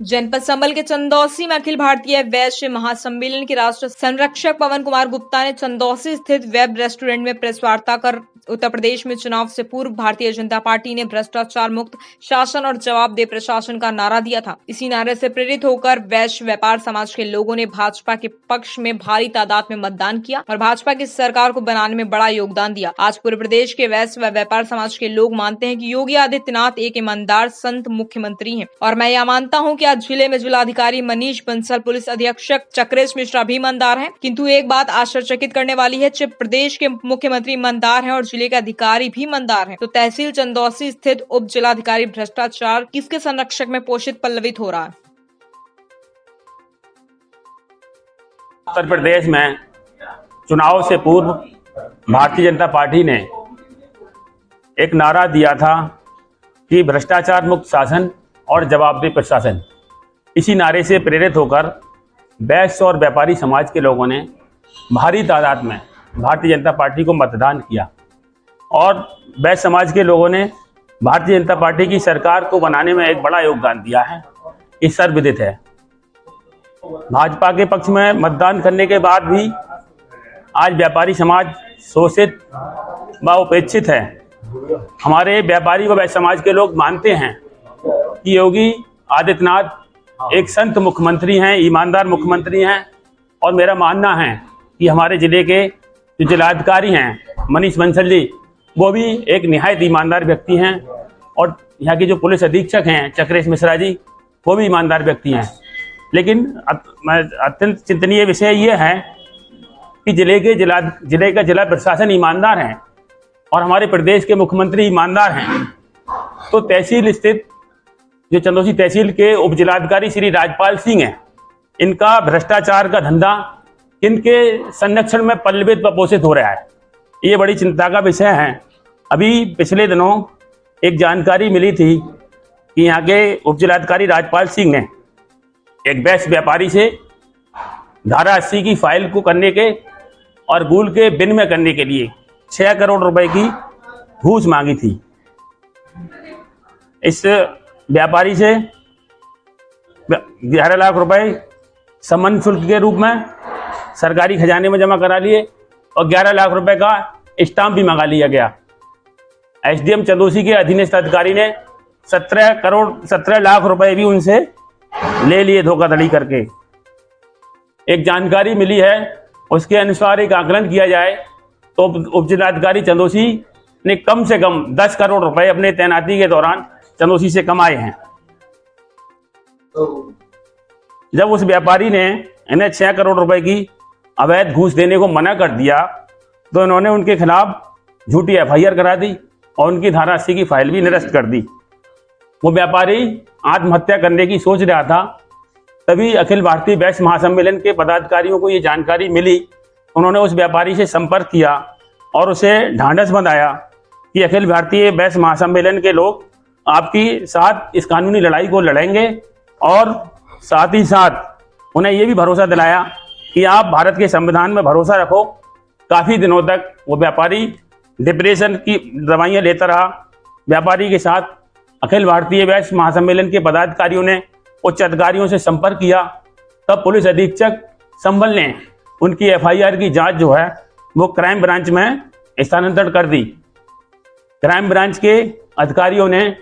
जनपद संबल के चंदौसी में अखिल भारतीय वैश्य महासम्मेलन के राष्ट्र संरक्षक पवन कुमार गुप्ता ने चंदौसी स्थित वेब रेस्टोरेंट में प्रेस वार्ता कर उत्तर प्रदेश में चुनाव से पूर्व भारतीय जनता पार्टी ने भ्रष्टाचार मुक्त शासन और जवाबदेह प्रशासन का नारा दिया था। इसी नारे से प्रेरित होकर वैश्य व्यापार समाज के लोगों ने भाजपा के पक्ष में भारी तादाद में मतदान किया और भाजपा की सरकार को बनाने में बड़ा योगदान दिया। आज पूरे प्रदेश के वैश्य व व्यापार समाज के लोग मानते हैं कि योगी आदित्यनाथ एक ईमानदार संत मुख्यमंत्री हैं और मैं यह मानता हूं कि आज जिले में जिलाधिकारी मनीष बंसल, पुलिस अधीक्षक चक्रेश मिश्रा भी ईमानदार हैं। किंतु एक बात आश्चर्यचकित करने वाली है, जब प्रदेश के मुख्यमंत्री ईमानदार हैं और जिले के अधिकारी भी ईमानदार हैं, तो तहसील चंदौसी स्थित उप जिलाधिकारी भ्रष्टाचार किसके संरक्षक में पोषित पल्लवित हो रहा है। उत्तर प्रदेश में चुनाव से पूर्व भारतीय जनता पार्टी ने एक नारा दिया था कि भ्रष्टाचार मुक्त शासन और जवाबदेह प्रशासन। इसी नारे से प्रेरित होकर वैश्य और व्यापारी समाज के लोगों ने भारी तादाद में भारतीय जनता पार्टी को मतदान किया और वैश्य समाज के लोगों ने भारतीय जनता पार्टी की सरकार को बनाने में एक बड़ा योगदान दिया है। ये सर्वविदित है। भाजपा के पक्ष में मतदान करने के बाद भी आज व्यापारी समाज शोषित व उपेक्षित है। हमारे व्यापारी व वैश्य समाज के लोग मानते हैं कि योगी आदित्यनाथ एक संत मुख्यमंत्री हैं, ईमानदार मुख्यमंत्री हैं और मेरा मानना है कि हमारे जिले के जो जिलाधिकारी हैं मनीष बंसल जी, वो भी एक निहायत ईमानदार व्यक्ति हैं और यहाँ के जो पुलिस अधीक्षक हैं चक्रेश मिश्रा जी, वो भी ईमानदार व्यक्ति हैं। लेकिन अत्यंत चिंतनीय विषय ये है कि जिले का जिला प्रशासन ईमानदार है और हमारे प्रदेश के मुख्यमंत्री ईमानदार हैं, तो तहसील स्थित जो चंदौसी तहसील के उप जिलाधिकारी श्री राजपाल सिंह हैं, इनका भ्रष्टाचार का धंधा इनके संरक्षण में पल्लवित व पोषित हो रहा है। ये बड़ी चिंता का विषय है। अभी पिछले दिनों एक जानकारी मिली थी कि यहाँ के उप जिलाधिकारी राजपाल सिंह ने एक वैश्य व्यापारी से धारा 80 की फाइल को करने के और गूल के बिन में करने के लिए 6 करोड़ रुपए की घूस मांगी थी। इस व्यापारी से 11 लाख रुपए सम्मान शुल्क के रूप में सरकारी खजाने में जमा करा लिए और 11 लाख रुपए का स्टाम्प भी मंगा लिया गया। एसडीएम चंदौसी के अधीनस्थ अधिकारी ने 17 लाख रुपए भी उनसे ले लिए धोखाधड़ी करके। एक जानकारी मिली है, उसके अनुसार एक आकलन किया जाए तो उप जिलाधिकारी चंदौसी ने कम से कम 10 करोड़ रुपए अपने तैनाती के दौरान चंदौसी से कमाए हैं। जब उस व्यापारी ने इन्हें 6 करोड़ रुपए की अवैध घूस देने को मना कर दिया तो इन्होंने उनके खिलाफ झूठी एफआईआर करा दी और उनकी धारा 80 की फाइल भी निरस्त कर दी। वो व्यापारी आत्महत्या करने की सोच रहा था, तभी अखिल भारतीय वैश्य महासम्मेलन के पदाधिकारियों को ये जानकारी मिली। उन्होंने उस व्यापारी से संपर्क किया और उसे ढांढस बंधाया कि अखिल भारतीय वैश्य महासम्मेलन के लोग आपकी साथ इस कानूनी लड़ाई को लड़ेंगे और साथ ही साथ उन्हें ये भी भरोसा दिलाया कि आप भारत के संविधान में भरोसा रखो। काफ़ी दिनों तक वो व्यापारी डिप्रेशन की दवाइयाँ लेता रहा। व्यापारी के साथ अखिल भारतीय वैश्य महासम्मेलन के पदाधिकारियों ने उच्च अधिकारियों से संपर्क किया। तब पुलिस अधीक्षक संबल ने उनकी एफआईआर की जांच जो है वो क्राइम ब्रांच में स्थानांतरित कर दी। क्राइम ब्रांच के अधिकारियों ने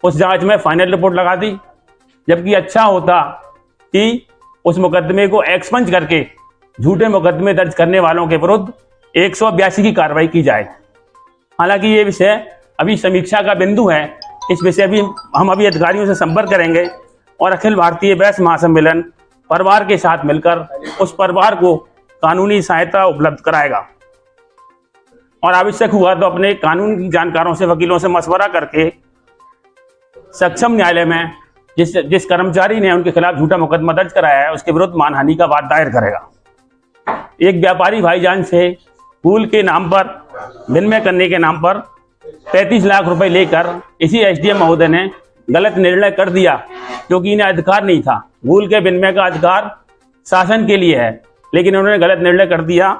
उस जांच में फाइनल रिपोर्ट लगा दी, जबकि अच्छा होता कि उस मुकदमे को एक्सपंज करके झूठे मुकदमे दर्ज करने वालों के विरुद्ध 182 की कार्रवाई की जाए। हालांकि ये विषय अभी समीक्षा का बिंदु है। इस विषय भी हम अभी अधिकारियों से संपर्क करेंगे और अखिल भारतीय वैश्य महासम्मेलन परिवार के साथ मिलकर उस परिवार को कानूनी सहायता उपलब्ध कराएगा और आवश्यक हुआ तो अपने कानूनी जानकारों से, वकीलों से मशवरा करके सक्षम न्यायालय में जिस कर्मचारी ने उनके खिलाफ झूठा मुकदमा दर्ज कराया है उसके विरुद्ध मानहानि का वाद दायर करेगा। एक व्यापारी भाईजान से गूल के नाम पर, विनिमय करने के नाम पर 35 लाख रुपए लेकर इसी एसडीएम महोदय ने गलत निर्णय कर दिया, क्योंकि इन्हें अधिकार नहीं था। गूल के विनिमय का अधिकार शासन के लिए है, लेकिन उन्होंने गलत निर्णय कर दिया।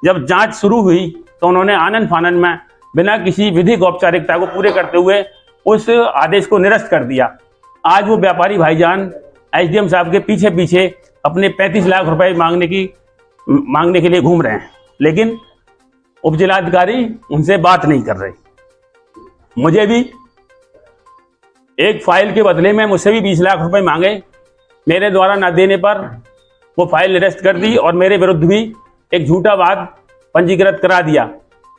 जब जांच शुरू हुई तो उन्होंने आनन फानन में बिना किसी विधिक औपचारिकता को पूरे करते हुए उस आदेश को निरस्त कर दिया। आज वो व्यापारी भाईजान एसडीएम साहब के पीछे पीछे अपने 35 लाख रुपए मांगने के लिए घूम रहे हैं, लेकिन उपजिलाधिकारी उनसे बात नहीं कर रहे। मुझे भी एक फाइल के बदले में मुझसे भी 20 लाख रुपए मांगे, मेरे द्वारा न देने पर वो फाइल निरस्त कर दी और मेरे विरुद्ध भी एक झूठा वाद पंजीकृत करा दिया,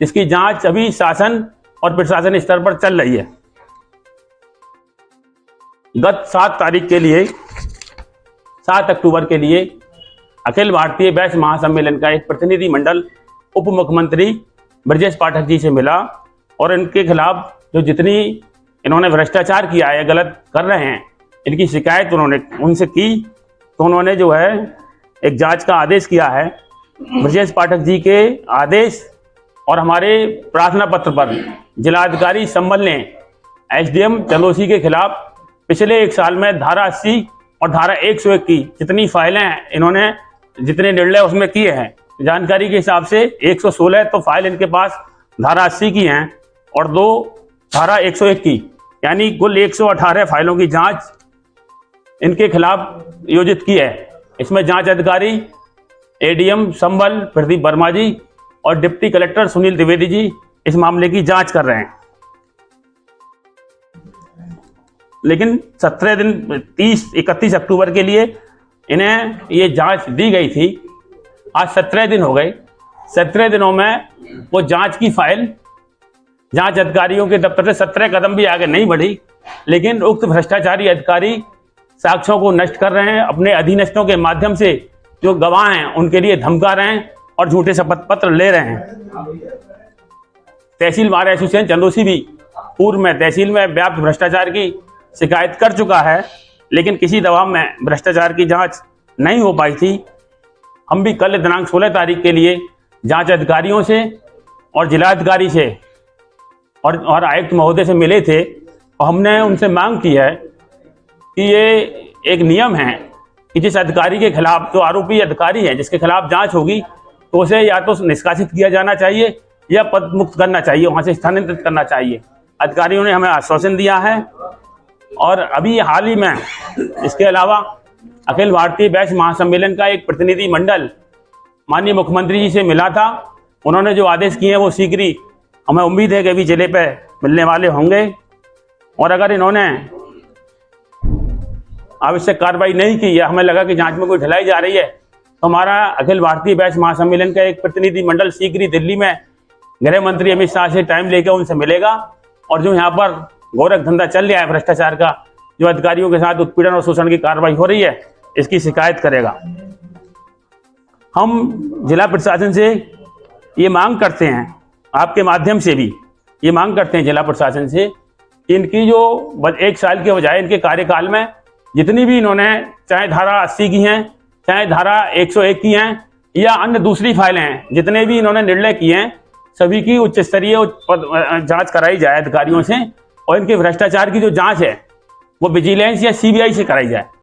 जिसकी जांच अभी शासन और प्रशासन स्तर पर चल रही है। गत 7 अक्टूबर के लिए अखिल भारतीय वैश्य महासम्मेलन का एक प्रतिनिधि मंडल उप मुख्यमंत्री ब्रजेश पाठक जी से मिला और इनके खिलाफ जो जितनी इन्होंने भ्रष्टाचार किया है, गलत कर रहे हैं, इनकी शिकायत उन्होंने उनसे की। तो उन्होंने जो है एक जांच का आदेश किया है। ब्रजेश पाठक जी के आदेश और हमारे प्रार्थना पत्र पर जिलाधिकारी संबल ने एसडीएम चंदोसी के खिलाफ पिछले 1 साल में धारा 80 और धारा 101 की जितनी फाइलें इन्होंने जितने निर्णय उसमें किए हैं, जानकारी के हिसाब से 116 तो फाइल इनके पास धारा 80 की हैं और 2 धारा 101 की, यानी कुल 118 फाइलों की जांच इनके खिलाफ योजित की है। इसमें जांच अधिकारी एडीएम संबल प्रदीप वर्मा जी और डिप्टी कलेक्टर सुनील द्विवेदी जी इस मामले की जांच कर रहे हैं। लेकिन 31 अक्टूबर के लिए इन्हें ये जांच दी गई थी। आज 17 दिन हो गए। 17 दिनों में वो जांच की फाइल जांच अधिकारियों के दफ्तर से 17 कदम भी आगे नहीं बढ़ी, लेकिन उक्त भ्रष्टाचारी अधिकारी साक्ष्यों को नष्ट कर रहे हैं। अपने अधीनस्थों के माध्यम से जो गवाह हैं उनके लिए धमका रहे हैं और झूठे शपथ पत्र ले रहे हैं। तहसील बार एसोसिएशन चंदोसी भी पूर्व में तहसील में व्याप्त भ्रष्टाचार की शिकायत कर चुका है, लेकिन किसी दबाव में भ्रष्टाचार की जांच नहीं हो पाई थी। हम भी कल दिनांक 16 तारीख के लिए जांच अधिकारियों से और जिलाधिकारी से और आयुक्त महोदय से मिले थे और हमने उनसे मांग की है कि ये एक नियम है कि जिस अधिकारी के खिलाफ, जो आरोपी अधिकारी है जिसके खिलाफ जांच होगी, तो उसे या तो निष्कासित किया जाना चाहिए या पद मुक्त करना चाहिए, वहां से स्थानांतरित करना चाहिए। अधिकारियों ने हमें आश्वासन दिया है। और अभी हाल ही में इसके अलावा अखिल भारतीय वैश्य महासम्मेलन का एक प्रतिनिधि मंडल माननीय मुख्यमंत्री जी से मिला था। उन्होंने जो आदेश किए हैं वो शीघ्र ही, हमें उम्मीद है कि अभी जिले पे मिलने वाले होंगे। और अगर इन्होंने आवश्यक कार्रवाई नहीं की या हमें लगा कि जांच में कोई ढिलाई जा रही है, तो हमारा अखिल भारतीय वैश्य महासम्मेलन का एक प्रतिनिधि मंडल शीघ्र ही दिल्ली में गृह मंत्री अमित शाह से टाइम लेकर उनसे मिलेगा और जो यहाँ पर गोरख धंधा चल रहा है भ्रष्टाचार का, जो अधिकारियों के साथ उत्पीड़न और शोषण की कार्रवाई हो रही है, इसकी शिकायत करेगा। हम जिला प्रशासन से ये मांग करते हैं, आपके माध्यम से भी ये मांग करते हैं जिला प्रशासन से कि इनकी जो 1 साल के बजाय इनके कार्यकाल में जितनी भी इन्होंने चाहे धारा 80 की हैं, चाहे धारा 101 की हैं या अन्य दूसरी फाइलें हैं, जितने भी इन्होंने निर्णय किए हैं, सभी की उच्च स्तरीय जांच कराई जाए अधिकारियों से और इनके भ्रष्टाचार की जो जांच है वो विजिलेंस या सीबीआई से कराई जाए।